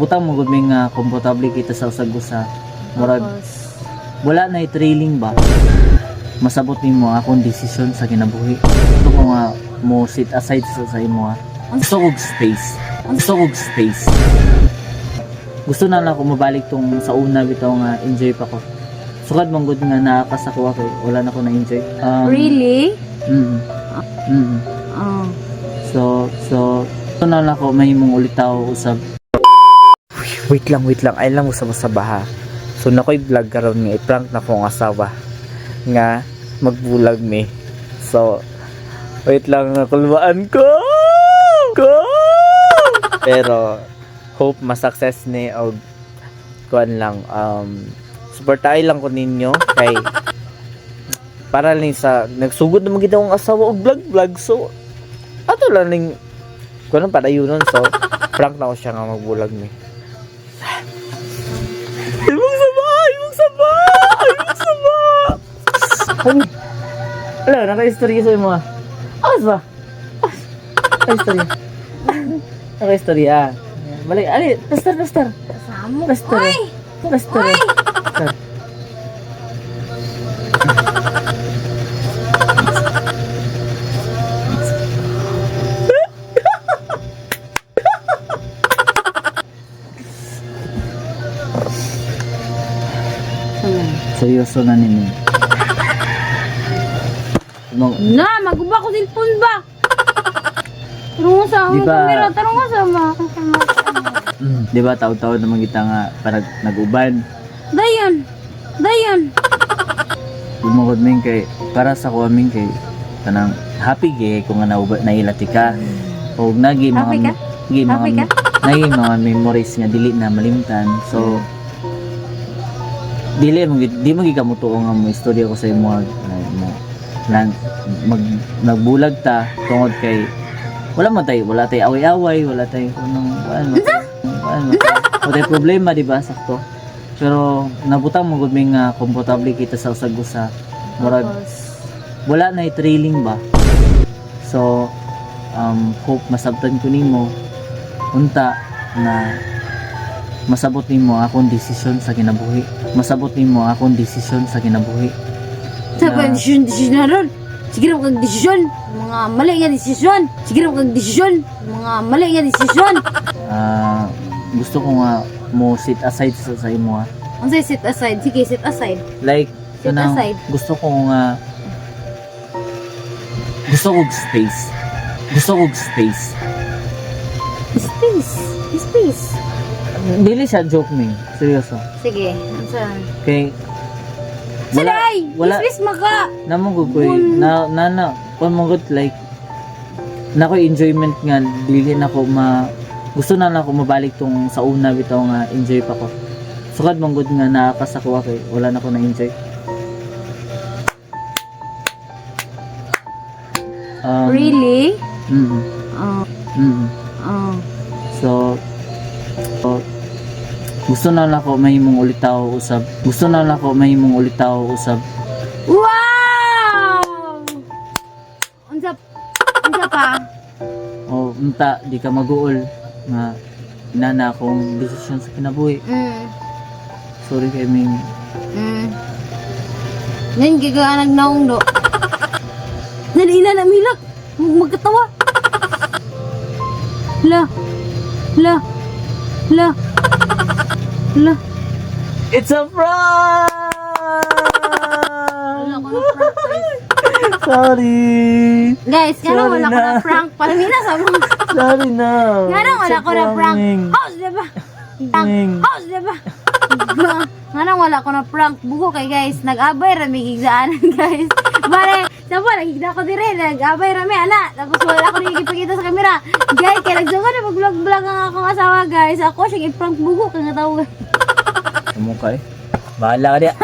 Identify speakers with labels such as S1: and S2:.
S1: nabutang mo gud may nga komportable kita sa usag-usa. Murag wala na trailing ba? Masabot nimo akong desisyon sa kinabuhi. Gusto ko nga mo sit aside sa imo ha. Gusto kong space. Gusto kong space. Gusto na lang ako mabalik tong sa una bitaw nga enjoy pa ko. Sukad mong good nga naakas ako kay wala na ko na enjoy.
S2: Really? Oh.
S1: So ito na lang ako mahimong ulitaw usab.
S3: Wait lang. Ay lang usab sa baha. So nakoy vlog karon nga i-prank na ko ang asawa nga magbulag mi. So wait lang nakulbaan ko. Pero hope ma-success ni og kuan lang suportahay lang ko ninyo kay para lang sa nagsugod naman kita ang asawa og vlog. So ato lang ning kuan padayunon. So prank na ko siya nga magbulag mi. Ibang sama! Ala, naka-istorya sa'yo mo. Akas ba? Naka-istorya. Naka-istorya. Balik, ali, pastor.
S2: Kasama.
S1: Pastor. Pastor. Seryoso na ninyo.
S2: Na, maguba ko cellphone ba? Tarong nga sa akong
S1: Diba?
S2: kamera. Tarong nga sa mga
S1: Di ba taon-taon naman kita nga parang nag-uban.
S2: Dayan.
S1: Lumukod min kay para sa ko amin kay kanang happy gay kung nga nailati ka. O nagi
S2: Happy ka? Happy ka?
S1: nagi mga memories nga dili na malimtan. So di mo gigamuto nga mo istorya ko sa imo nagbulag ta tungod kay wala tay away-away, wala tay kunong wala tay problema di ba sakto. Pero nabutang mo gud may nga komportable kita sa usag-usa. Murag wala na trailing ba. So hope masabtan ko nimo unta na masabot nimo akong desisyon sa kinabuhi. Masabot nimo akong desisyon sa kinabuhi.
S2: Sa desisyon na ron. Sige na kag desisyon. Mga mali nga desisyon. Sige na kag desisyon. Mga mali nga desisyon.
S1: Gusto ko nga mo sit aside sa imo ha.
S2: Ang say sit aside. Sige, sit aside.
S1: Like
S2: Sit
S1: kanang
S2: aside.
S1: gusto ko nga gusto kong space. Gusto kong space.
S2: Space.
S1: Dili siya joke me. Seryoso.
S2: Sige. Saan?
S1: Kay
S2: Salay! Space maka!
S1: namong ko na kung mong like na ko enjoyment nga dili na ko gusto na lang ako mabalik tong sa una bitaw nga enjoy pa ko. Sukad mong good nga naakas ako kay wala na ko na enjoy.
S2: Really?
S1: Oh.
S2: Oh.
S1: So gusto na lang ako mahimong ulitaw usab.
S2: Wow! Unsa pa?
S1: O unta di ka mag-uol nga inana akong desisyon sa kinabuhi. Sorry kay Ming.
S2: Nan giga nagnaong do. Nanina na milak. Magkatawa. La.
S1: It's a prank!
S2: Wala ko na prank, guys.
S1: Sorry.
S2: Guys, nga
S1: Sorry
S2: wala ko
S1: na.
S2: na prank. Palamina sa mga.
S1: Sorry na.
S2: Nga wala ko na prank. House, diba? House, diba? Nga wala ko na prank. Buko kay guys. Nag-abay rami gigsaanan guys. Bare, sabo, nagigda ko din rin. Nag-abay rami, ana. Tapos wala ko nagigipagkita sa kamera. Guys, kaya nagsuko na mag-vlog-vlog ang akong asawa guys. Ako siyang i-prank buko kaya nga tao guys.
S1: Mukha eh. Bahala ka diya.